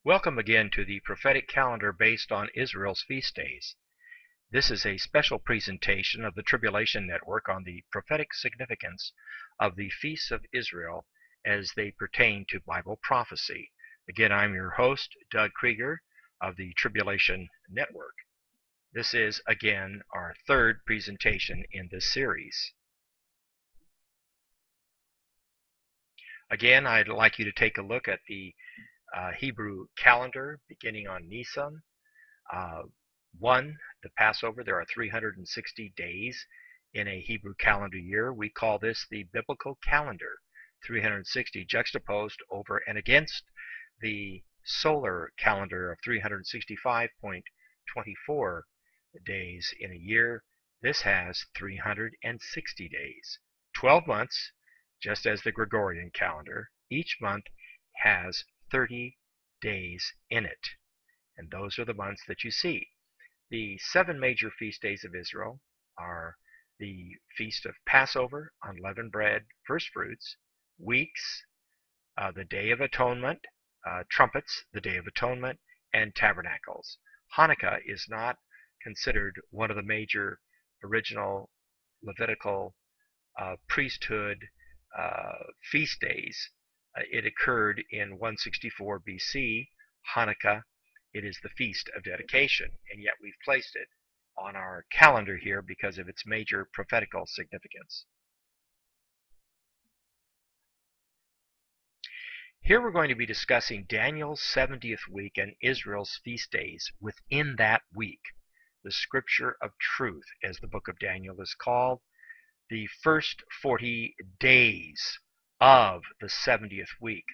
Welcome again to the prophetic calendar based on Israel's feast days. This is a special presentation of the Tribulation Network on the prophetic significance of the feasts of Israel as they pertain to Bible prophecy. Again, I'm your host, Doug Krieger of the Tribulation Network. This is, again, our third presentation in this series. Again, I'd like you to take a look at the Hebrew calendar beginning on Nisan. The Passover. There are 360 days in a Hebrew calendar year. We call this the biblical calendar, 360 juxtaposed over and against the solar calendar of 365.24 days in a year. This has 360 days, 12 months, just as the Gregorian calendar. Each month has 30 days in it, and those are the months that you see. The 7 major feast days of Israel are the Feast of Passover, unleavened bread, first fruits, weeks, the Day of Atonement, trumpets, the Day of Atonement, and tabernacles. Hanukkah is not considered one of the major original Levitical priesthood feast days. It occurred in 164 BC. Hanukkah, it is the Feast of Dedication, and yet we've placed it on our calendar here because of its major prophetical significance. Here we're going to be discussing Daniel's 70th week and Israel's feast days within that week. The Scripture of Truth, as the book of Daniel is called, the first 40 days of the 70th week.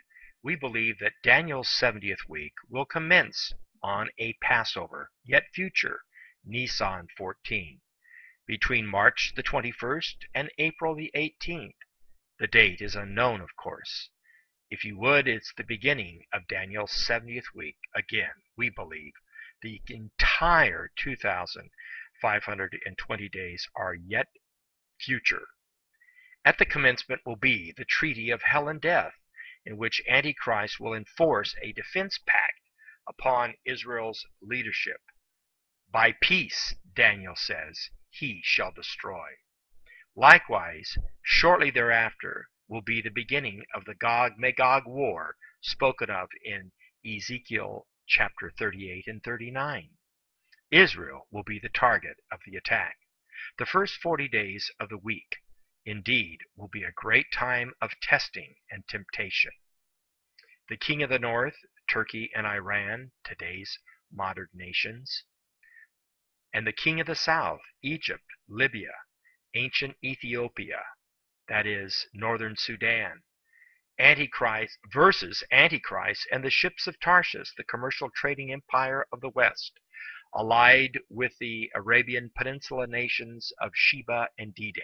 We believe that Daniel's 70th week will commence on a Passover, yet future, Nisan 14, between March the 21st and April the 18th. The date is unknown, of course. If you would, it's the beginning of Daniel's 70th week. Again, we believe the entire 2,520 days are yet future. At the commencement will be the Treaty of Hell and Death, in which Antichrist will enforce a defense pact upon Israel's leadership. By peace, Daniel says, he shall destroy. Likewise, shortly thereafter will be the beginning of the Gog-Magog war spoken of in Ezekiel chapter 38 and 39. Israel will be the target of the attack. The first 40 days of the week, indeed, will be a great time of testing and temptation. The king of the north, Turkey and Iran, today's modern nations, and the king of the south, Egypt, Libya, ancient Ethiopia, that is, northern Sudan, Antichrist versus Antichrist and the ships of Tarshish, the commercial trading empire of the west, allied with the Arabian Peninsula nations of Sheba and Dedan.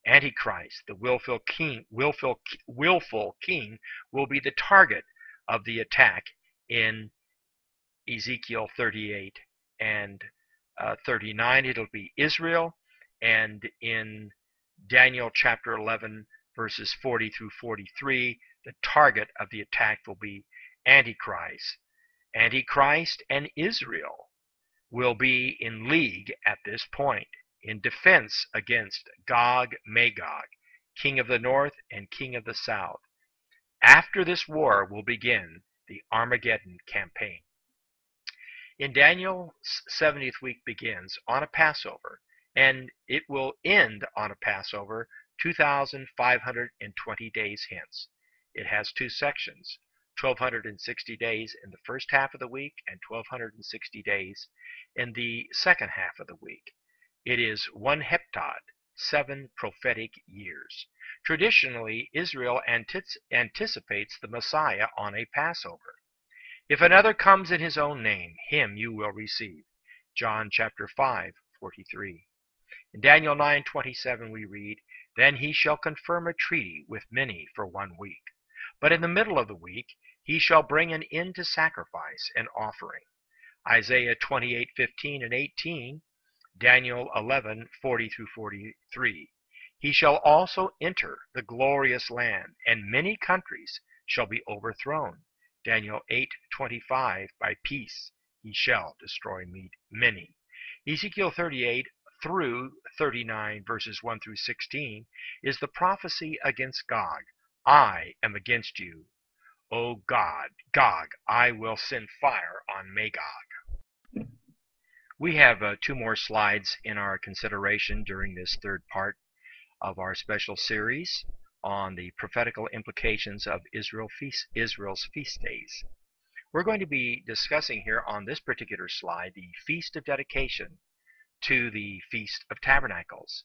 Antichrist, the willful king, will be the target of the attack in Ezekiel 38 and 39. It'll be Israel, and in Daniel chapter 11, verses 40 through 43, the target of the attack will be Antichrist. Antichrist and Israel will be in league at this point in defense against Gog-Magog, king of the north and king of the south. After this war will begin the Armageddon campaign. In Daniel's 70th week begins on a Passover, and it will end on a Passover 2,520 days hence. It has 2 sections, 1,260 days in the first half of the week and 1,260 days in the second half of the week. It is 1 heptad, 7 prophetic years. Traditionally, Israel anticipates the Messiah on a Passover. If another comes in his own name, him you will receive. John chapter 5:43. In Daniel 9:27 we read, Then he shall confirm a treaty with many for 1 week. But in the middle of the week he shall bring an end to sacrifice and offering. Isaiah 28:15 and 18, Daniel 11:40 through 43. He shall also enter the glorious land, and many countries shall be overthrown. Daniel 8:25, by peace he shall destroy many. Ezekiel 38 through 39, verses 1 through 16, is the prophecy against Gog. I am against you, O God, Gog, I will send fire on Magog. We have two more slides in our consideration during this third part of our special series on the prophetical implications of Israel's feast days. We're going to be discussing here on this particular slide the Feast of Dedication to the Feast of Tabernacles.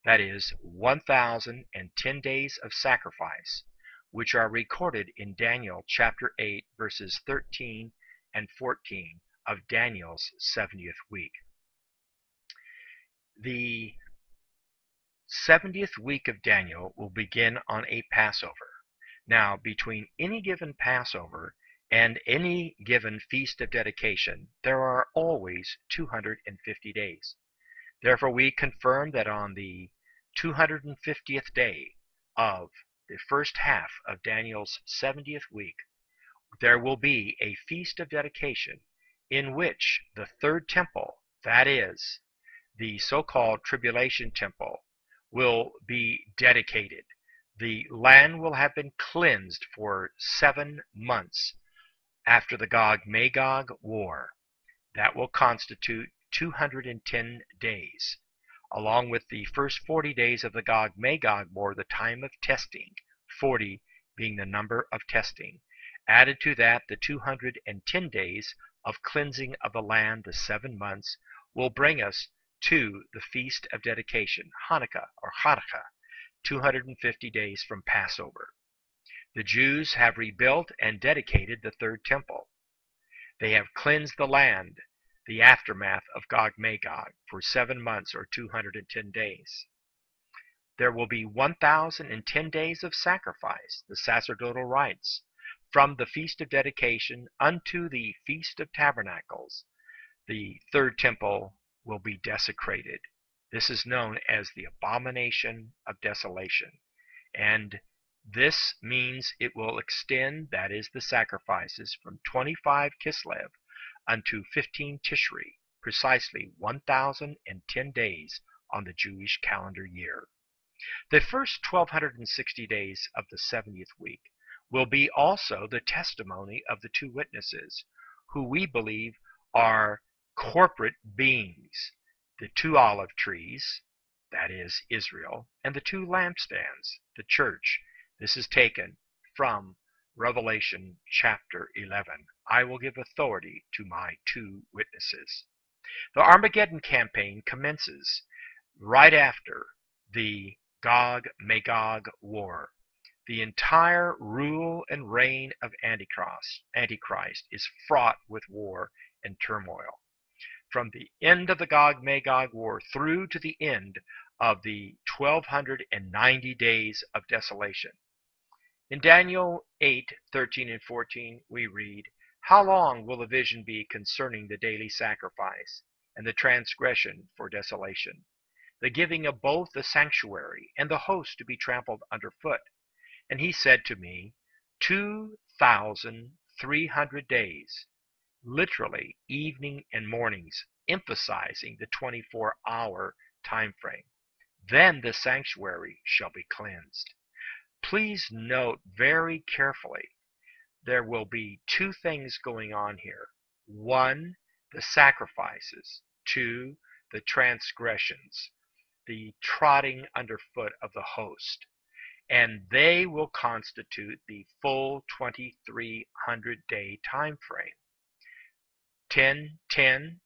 That is 1,010 days of sacrifice, which are recorded in Daniel chapter 8, verses 13 and 14 of Daniel's 70th week. The 70th week of Daniel will begin on a Passover. Now, between any given Passover and any given Feast of Dedication, there are always 250 days. Therefore, we confirm that on the 250th day of the first half of Daniel's 70th week, there will be a Feast of Dedication in which the third temple, that is, the so-called Tribulation Temple, will be dedicated. The land will have been cleansed for 7 months after the Gog-Magog War. That will constitute 210 days, along with the first 40 days of the Gog-Magog War, the time of testing, 40 being the number of testing. Added to that, the 210 days of cleansing of the land, the 7 months, will bring us to the Feast of Dedication, Hanukkah, 250 days from Passover. The Jews have rebuilt and dedicated the third temple. They have cleansed the land, the aftermath of Gog-Magog, for 7 months or 210 days. There will be 1,010 days of sacrifice, the sacerdotal rites, from the Feast of Dedication unto the Feast of Tabernacles. The third temple will be desecrated. This is known as the abomination of desolation. And this means it will extend, that is, the sacrifices, from 25 Kislev unto 15 Tishri, precisely 1,010 days on the Jewish calendar year. The first 1,260 days of the 70th week will be also the testimony of the two witnesses, who we believe are corporate beings, the two olive trees, that is Israel, and the two lampstands, the church. This is taken from Revelation chapter 11. I will give authority to my two witnesses. The Armageddon campaign commences right after the Gog-Magog War. The entire rule and reign of Antichrist is fraught with war and turmoil. From the end of the Gog-Magog War through to the end of the 1,290 days of desolation. In Daniel 8:13 and 14, we read, "How long will the vision be concerning the daily sacrifice, and the transgression for desolation, the giving of both the sanctuary and the host to be trampled underfoot?" And he said to me, 2,300 days, literally evening and mornings, emphasizing the 24-hour time frame. Then the sanctuary shall be cleansed. Please note very carefully, there will be two things going on here. One, the sacrifices. Two, the transgressions, the trotting underfoot of the host. And they will constitute the full 2,300-day time frame. 10:10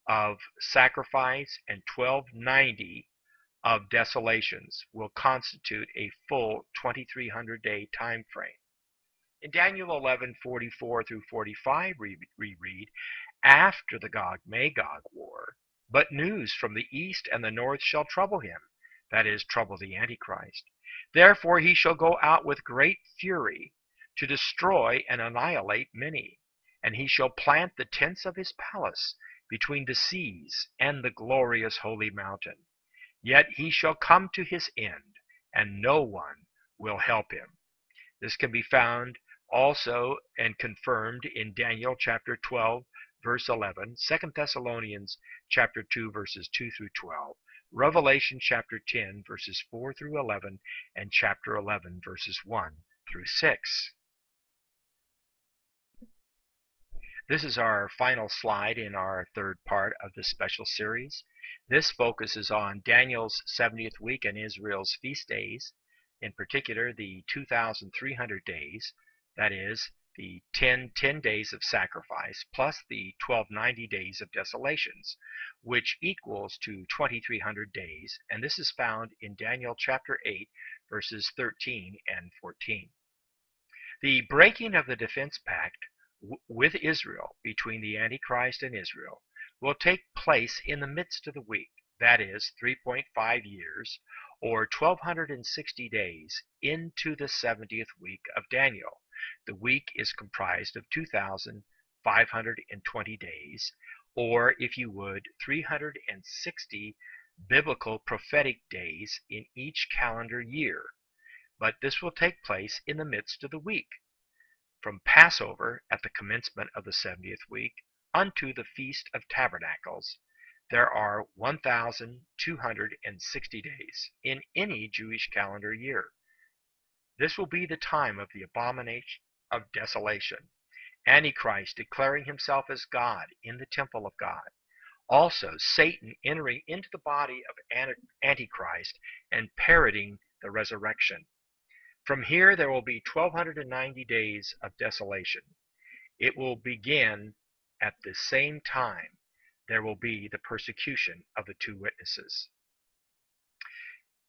of sacrifice and 1290 of desolations will constitute a full 2,300-day time frame. In Daniel 11:44 through 45, we read, "After the Gog-Magog War, but news from the east and the north shall trouble him," that is, trouble the Antichrist. "Therefore he shall go out with great fury to destroy and annihilate many. And he shall plant the tents of his palace between the seas and the glorious holy mountain. Yet he shall come to his end, and no one will help him." This can be found Also, and confirmed in Daniel chapter 12, verse 11, 2 Thessalonians chapter 2, verses 2 through 12, Revelation chapter 10, verses 4 through 11, and chapter 11, verses 1 through 6. This is our final slide in our third part of this special series. This focuses on Daniel's 70th week and Israel's feast days, in particular the 2,300 days, that is, the 10 days of sacrifice plus the 1290 days of desolations, which equals to 2,300 days, and this is found in Daniel chapter 8, verses 13 and 14. The breaking of the defense pact with Israel, between the Antichrist and Israel, will take place in the midst of the week, that is, 3.5 years, or 1,260 days, into the 70th week of Daniel. The week is comprised of 2,520 days, or, if you would, 360 biblical prophetic days in each calendar year. But this will take place in the midst of the week, from Passover at the commencement of the 70th week unto the Feast of Tabernacles. There are 1,260 days in any Jewish calendar year. This will be the time of the abomination of desolation, Antichrist declaring himself as God in the temple of God. Also, Satan entering into the body of Antichrist and parroting the resurrection. From here there will be 1,290 days of desolation. It will begin at the same time there will be the persecution of the two witnesses.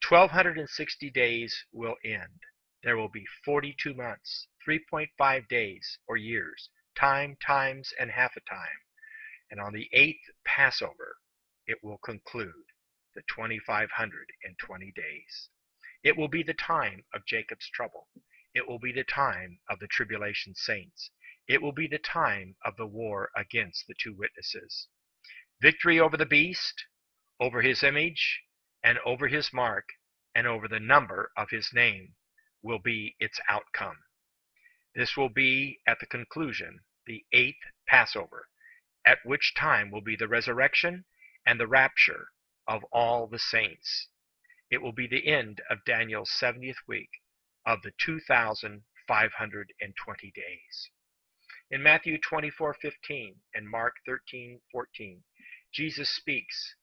1,260 days will end. There will be 42 months, 3.5 days or years, time, times, and half a time. And on the 8th Passover, it will conclude the 2,520 days. It will be the time of Jacob's trouble. It will be the time of the tribulation saints. It will be the time of the war against the two witnesses. Victory over the beast, over his image, and over his mark, and over the number of his name will be its outcome. This will be at the conclusion, the 8th Passover, at which time will be the resurrection and the rapture of all the saints. It will be the end of Daniel's 70th week of the 2,520 days. In Matthew 24:15 and Mark 13:14, Jesus speaks,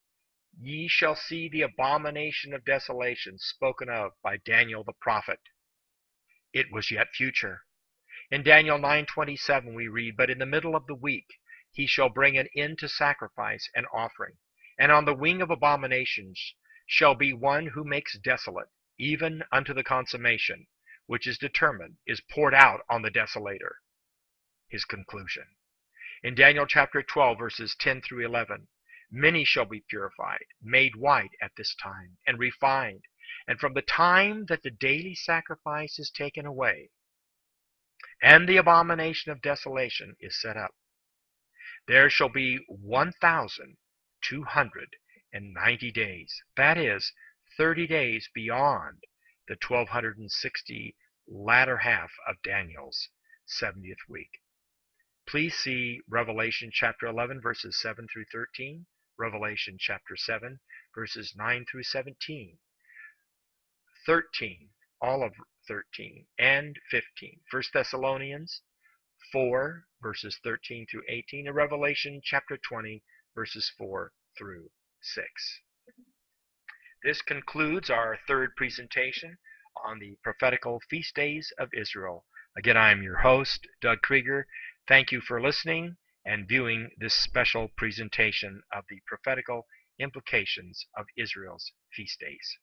"Ye shall see the abomination of desolation spoken of by Daniel the prophet." It was yet future. In Daniel 9:27 we read, "But in the middle of the week he shall bring an end to sacrifice and offering, and on the wing of abominations shall be one who makes desolate, even unto the consummation, which is determined, is poured out on the desolator." His conclusion. In Daniel chapter 12, verses 10 through 11, "Many shall be purified, made white at this time, and refined, and from the time that the daily sacrifice is taken away, and the abomination of desolation is set up, there shall be 1,290 days, that is, 30 days beyond the 1,260 latter half of Daniel's 70th week." Please see Revelation chapter 11, verses 7 through 13, Revelation chapter 7, verses 9 through 17, 13, all of 13, and 15, 1 Thessalonians 4, verses 13 through 18, and Revelation chapter 20, verses 4 through 6. This concludes our third presentation on the prophetical feast days of Israel. Again, I am your host, Doug Krieger. Thank you for listening and viewing this special presentation of the prophetical implications of Israel's feast days.